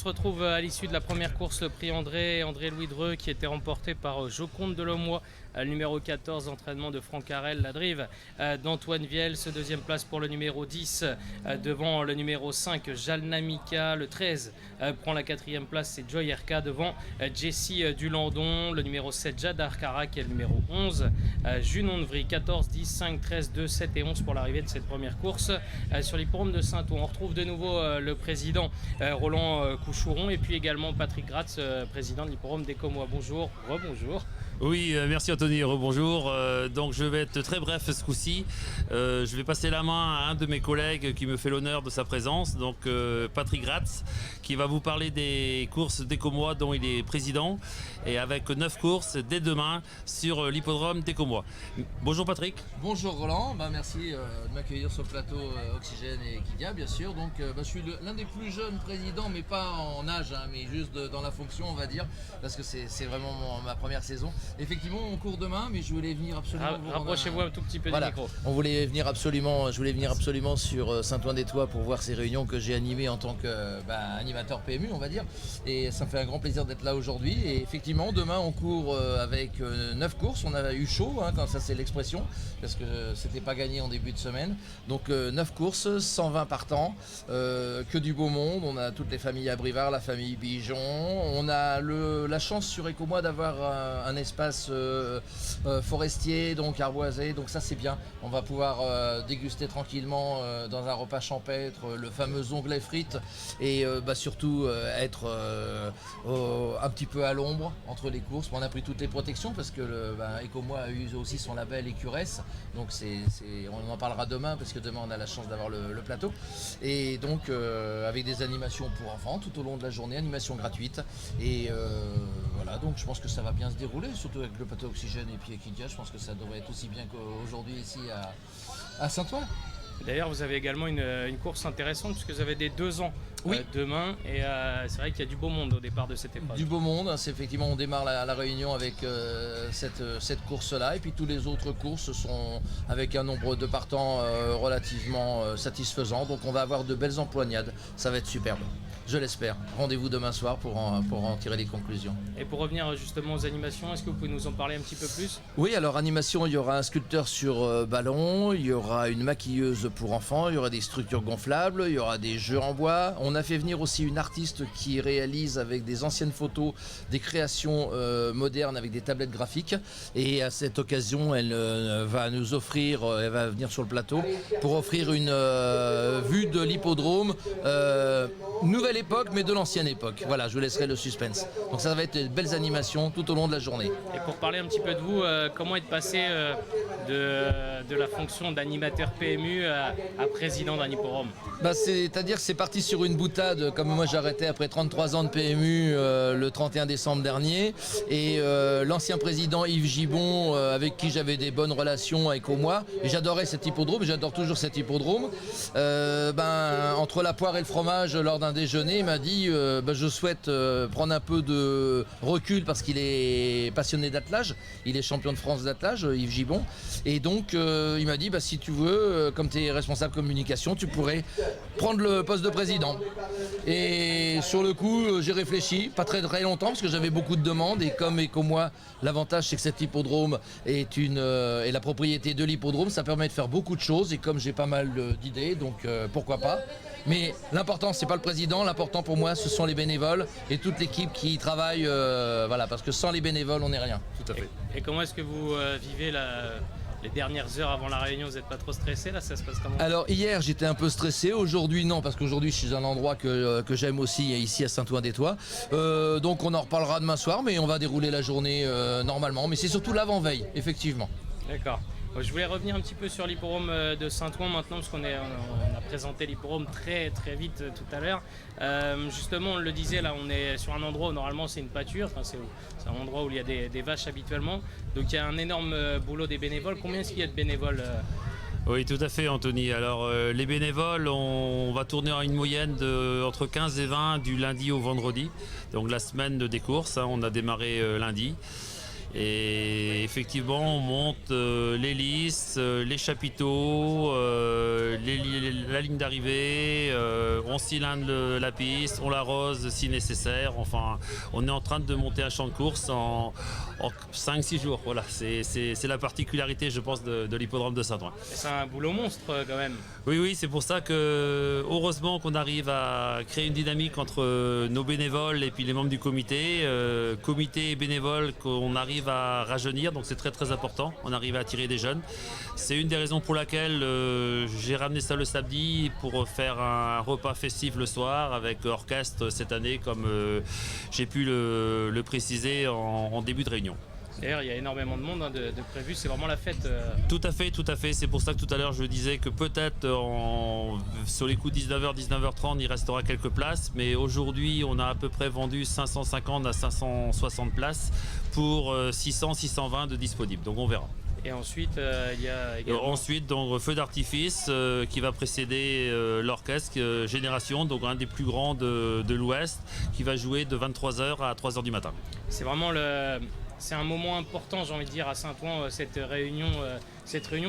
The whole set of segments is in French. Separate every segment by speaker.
Speaker 1: retrouve à l'issue de la première course, le prix André-Louis Dreux, qui était remporté par Joconde Delomois, le numéro 14, entraînement de Franck Harel, la drive d'Antoine Viel, deuxième place pour le numéro 10, devant le numéro 5, Jalna Mika, le 13 prend la quatrième place, c'est Joy RK, devant Jessie Dulandon, le numéro 7, Jade Arcara, qui est le numéro 11, Junon de Vry, 14, 10, 5, 13, 2, 7 et 11 pour l'arrivée de cette première course sur l'hippodrome de Saint-Ouen. On retrouve de nouveau le président Roland Couchouron et puis également Patrick Gratz, président de l'hippodrome d'Écomois. Bonjour, rebonjour.
Speaker 2: Oui, merci Anthony, rebonjour. Donc je vais être très bref ce coup-ci. Je vais passer la main à un de mes collègues qui me fait l'honneur de sa présence, donc Patrick Gratz, qui va vous parler des courses d'Écomois dont il est président, et avec 9 courses dès demain sur l'hippodrome d'Écomois. Bonjour Patrick.
Speaker 3: Bonjour Roland, merci de m'accueillir sur le plateau Oxygène et Kidia, bien sûr. Donc je suis l'un des plus jeunes présidents, mais pas en âge, mais juste dans la fonction, on va dire, parce que c'est vraiment ma première saison. Effectivement, on court demain, mais je voulais venir absolument.
Speaker 1: Rapprochez-vous un tout petit peu du micro.
Speaker 3: Je voulais venir absolument sur Saint-Ouen-des-Tois pour voir ces réunions que j'ai animées en tant qu'animateur PMU, on va dire. Et ça me fait un grand plaisir d'être là aujourd'hui. Et effectivement, demain, on court avec 9 courses. On a eu chaud, quand ça c'est l'expression, parce que c'était pas gagné en début de semaine. Donc 9 courses, 120 partants, que du beau monde. On a toutes les familles à Brivard, la famille Bijon. On a la chance sur Écomois d'avoir un espace forestier, donc arboisé, donc ça c'est bien. On va pouvoir déguster tranquillement dans un repas champêtre le fameux onglet frites et surtout être un petit peu à l'ombre entre les courses. On a pris toutes les protections parce que Écomois a eu aussi son label Écuresse, donc on en parlera demain parce que demain on a la chance d'avoir le plateau, et donc avec des animations pour enfants tout au long de la journée, animations gratuites, et voilà, donc je pense que ça va bien se dérouler, surtout avec le plateau Oxygène et puis Equidia. Je pense que ça devrait être aussi bien qu'aujourd'hui ici à Saint-Ouen.
Speaker 1: D'ailleurs, vous avez également une course intéressante puisque vous avez des 2 ans demain, et c'est vrai qu'il y a du beau monde au départ de cette épreuve.
Speaker 3: Du beau monde, c'est effectivement, on démarre la réunion avec cette course-là, et puis tous les autres courses sont avec un nombre de partants relativement satisfaisant, donc on va avoir de belles empoignades, ça va être superbe. Je l'espère. Rendez-vous demain soir pour en tirer les conclusions.
Speaker 1: Et pour revenir justement aux animations, est-ce que vous pouvez nous en parler un petit peu plus?
Speaker 3: Oui, alors animation, il y aura un sculpteur sur ballon, il y aura une maquilleuse pour enfants, il y aura des structures gonflables, il y aura des jeux en bois. On a fait venir aussi une artiste qui réalise avec des anciennes photos des créations modernes avec des tablettes graphiques. Et à cette occasion, elle va nous offrir, elle va venir sur le plateau pour offrir une vue de l'hippodrome nouvelle époque, mais de l'ancienne époque. Voilà, je vous laisserai le suspense. Donc ça va être de belles animations tout au long de la journée.
Speaker 1: Et pour parler un petit peu de vous, comment être passé de la fonction d'animateur PMU à président d'un hippodrome?
Speaker 3: C'est-à-dire que c'est parti sur une boutade, comme moi j'ai arrêté après 33 ans de PMU le 31 décembre dernier, et l'ancien président Yves Gibon, avec qui j'avais des bonnes relations avec Écomois, et j'adorais cet hippodrome, j'adore toujours cet hippodrome, entre la poire et le fromage lors d'un déjeuner, il m'a dit je souhaite prendre un peu de recul parce qu'il est passionné d'attelage, il est champion de France d'attelage, Yves Gibon, et donc il m'a dit si tu veux, comme tu es responsable communication, tu pourrais prendre le poste de président. Et sur le coup, j'ai réfléchi, pas très très longtemps parce que j'avais beaucoup de demandes, et comme Écomois, l'avantage c'est que cet hippodrome est la propriété de l'hippodrome, ça permet de faire beaucoup de choses, et comme j'ai pas mal d'idées, donc pourquoi pas. Mais l'important, c'est pas le président, l'important pour moi, ce sont les bénévoles et toute l'équipe qui y travaille, parce que sans les bénévoles, on n'est rien.
Speaker 2: Tout à fait.
Speaker 1: Et comment est-ce que vous vivez les dernières heures avant la réunion? Vous n'êtes pas trop stressé là? Ça se passe comment? Alors
Speaker 3: hier j'étais un peu stressé, aujourd'hui non, parce qu'aujourd'hui je suis dans un endroit que j'aime aussi, ici à Saint-Ouen-des-Tois. Donc on en reparlera demain soir, mais on va dérouler la journée normalement. Mais c'est surtout l'avant-veille, effectivement.
Speaker 1: D'accord. Je voulais revenir un petit peu sur l'hippodrome de Saint-Ouen maintenant, parce qu'on a présenté l'hippodrome très très vite tout à l'heure. Justement, on le disait, là on est sur un endroit où normalement c'est une pâture, c'est un endroit où il y a des vaches habituellement. Donc il y a un énorme boulot des bénévoles. Combien est-ce qu'il y a de bénévoles
Speaker 2: Oui, tout à fait Anthony. Alors les bénévoles, on va tourner à une moyenne entre 15 et 20 du lundi au vendredi. Donc la semaine des courses, on a démarré lundi. Et effectivement, on monte les lisses, les chapiteaux, la ligne d'arrivée, on cylindre la piste, on l'arrose si nécessaire. Enfin, on est en train de monter un champ de course en 5-6 jours. Voilà, c'est la particularité, je pense, de l'hippodrome de Saint-Ouen.
Speaker 1: C'est un boulot monstre quand même.
Speaker 2: Oui, c'est pour ça que, heureusement qu'on arrive à créer une dynamique entre nos bénévoles et puis les membres du comité. Comité et bénévoles, qu'on arrive à rajeunir, donc c'est très très important. On arrive à attirer des jeunes. C'est une des raisons pour laquelle j'ai ramené ça le samedi pour faire un repas festif le soir avec orchestre cette année, comme j'ai pu le préciser en début de réunion.
Speaker 1: D'ailleurs, il y a énormément de monde de prévu, c'est vraiment la fête.
Speaker 2: Tout à fait. C'est pour ça que tout à l'heure je disais que peut-être sur les coups 19h, 19h30, il restera quelques places. Mais aujourd'hui, on a à peu près vendu 550 à 560 places pour 600, 620 de disponibles. Donc on verra.
Speaker 1: Et ensuite, il y a également...
Speaker 2: Ensuite, donc, feu d'artifice qui va précéder l'orchestre Génération, donc un des plus grands de l'Ouest, qui va jouer de 23h à 3h du matin.
Speaker 1: C'est vraiment c'est un moment important, j'ai envie de dire, à Saint-Ouen, cette réunion,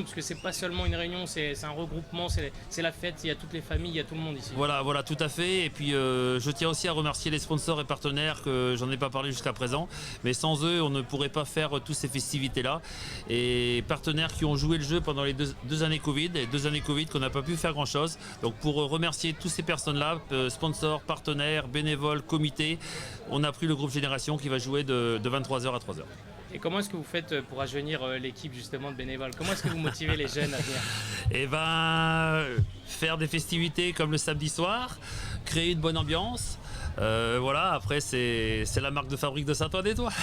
Speaker 1: parce que c'est pas seulement une réunion, c'est un regroupement, c'est la fête, il y a toutes les familles, il y a tout le monde ici.
Speaker 2: Voilà, tout à fait. Et puis je tiens aussi à remercier les sponsors et partenaires que j'en ai pas parlé jusqu'à présent, mais sans eux, on ne pourrait pas faire toutes ces festivités-là. Et partenaires qui ont joué le jeu pendant les deux années Covid, et 2 années Covid qu'on n'a pas pu faire grand-chose. Donc pour remercier toutes ces personnes-là, sponsors, partenaires, bénévoles, comités, on a pris le groupe Génération qui va jouer de 23h à 3h.
Speaker 1: Et comment est-ce que vous faites pour rajeunir l'équipe justement de bénévoles? Comment est-ce que vous motivez les jeunes à venir?
Speaker 2: Eh ben, faire des festivités comme le samedi soir, créer une bonne ambiance. Voilà, après c'est la marque de fabrique de Saint-Ouen-des-Toits.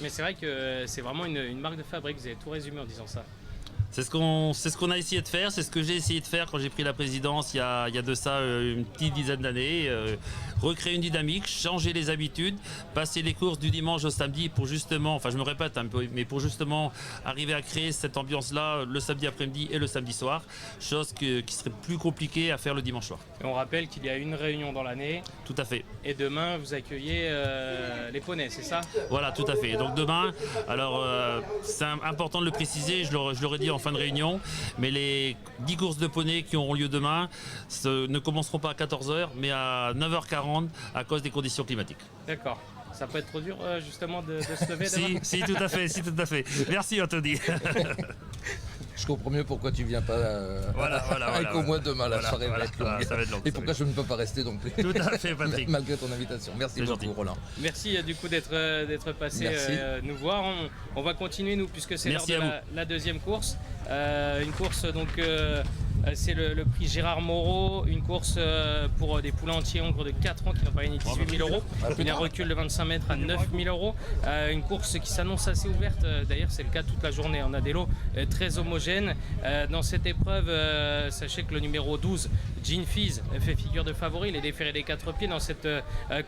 Speaker 1: Mais c'est vrai que c'est vraiment une marque de fabrique, vous avez tout résumé en disant ça.
Speaker 2: C'est ce qu'on a essayé de faire, c'est ce que j'ai essayé de faire quand j'ai pris la présidence il y a de ça une petite dizaine d'années. Recréer une dynamique, changer les habitudes, passer les courses du dimanche au samedi pour justement, enfin je me répète un peu, mais pour justement arriver à créer cette ambiance-là le samedi après-midi et le samedi soir, chose qui serait plus compliquée à faire le dimanche soir.
Speaker 1: Et on rappelle qu'il y a une réunion dans l'année.
Speaker 2: Tout à fait.
Speaker 1: Et demain, vous accueillez les poneys, c'est ça?
Speaker 2: Voilà, tout à fait. Donc demain, alors c'est important de le préciser, je l'aurais dit en fin de réunion, mais les 10 courses de poneys qui auront lieu demain ne commenceront pas à 14h, mais à 9h40 à cause des conditions climatiques.
Speaker 1: D'accord. Ça peut être trop dur justement de se lever demain?
Speaker 2: Si, tout à fait. Merci Anthony.
Speaker 3: Je comprends mieux pourquoi tu viens pas avec au moins demain, la soirée va être longue.
Speaker 2: Ça va être long,
Speaker 3: et pourquoi je ne peux pas rester non plus.
Speaker 2: Tout à fait, Patrick.
Speaker 3: Malgré ton invitation. Merci beaucoup,
Speaker 2: gentil.
Speaker 3: Roland.
Speaker 1: Merci du coup d'être passé nous voir. On va continuer nous puisque c'est l'heure de la deuxième course. Une course donc c'est le prix Gérard Moreau, une course pour des poulains entiers en gros de 4 ans qui va gagner 18 000 euros. Une recul de 25 mètres à 9 000 euros. Une course qui s'annonce assez ouverte. D'ailleurs, c'est le cas toute la journée. On a des lots très homogènes. Dans cette épreuve, sachez que le numéro 12, Gene Fizz, fait figure de favori. Il est déféré des 4 pieds. Dans cette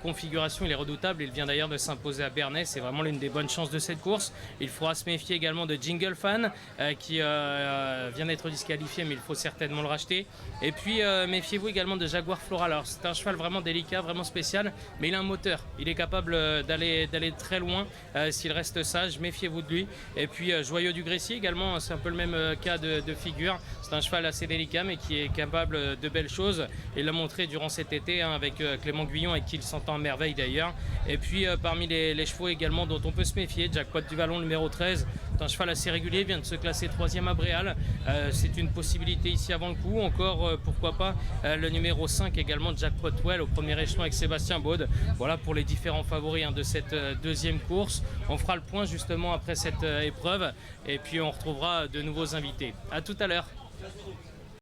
Speaker 1: configuration, il est redoutable. Il vient d'ailleurs de s'imposer à Bernay. C'est vraiment l'une des bonnes chances de cette course. Il faudra se méfier également de Jingle Fan qui vient d'être disqualifié, mais il faut certainement le racheter. Et puis méfiez-vous également de Jaguar Floral. Alors c'est un cheval vraiment délicat, vraiment spécial, mais il a un moteur. Il est capable d'aller très loin s'il reste sage. Méfiez-vous de lui. Et puis Joyeux du Gressier également, c'est un peu le même cas de figure. C'est un cheval assez délicat, mais qui est capable de belles choses. Il l'a montré durant cet été avec Clément Guyon, avec qui il s'entend à merveille d'ailleurs. Et puis parmi les chevaux également dont on peut se méfier, Jackpot du Vallon numéro 13. C'est un cheval assez régulier, vient de se classer 3e à Bréal. C'est une possibilité ici avant le coup. Encore, pourquoi pas, le numéro 5 également, Jackpot Well au premier échelon avec Sébastien Baude. Voilà pour les différents favoris de cette deuxième course. On fera le point justement après cette épreuve et puis on retrouvera de nouveaux invités. À tout à l'heure.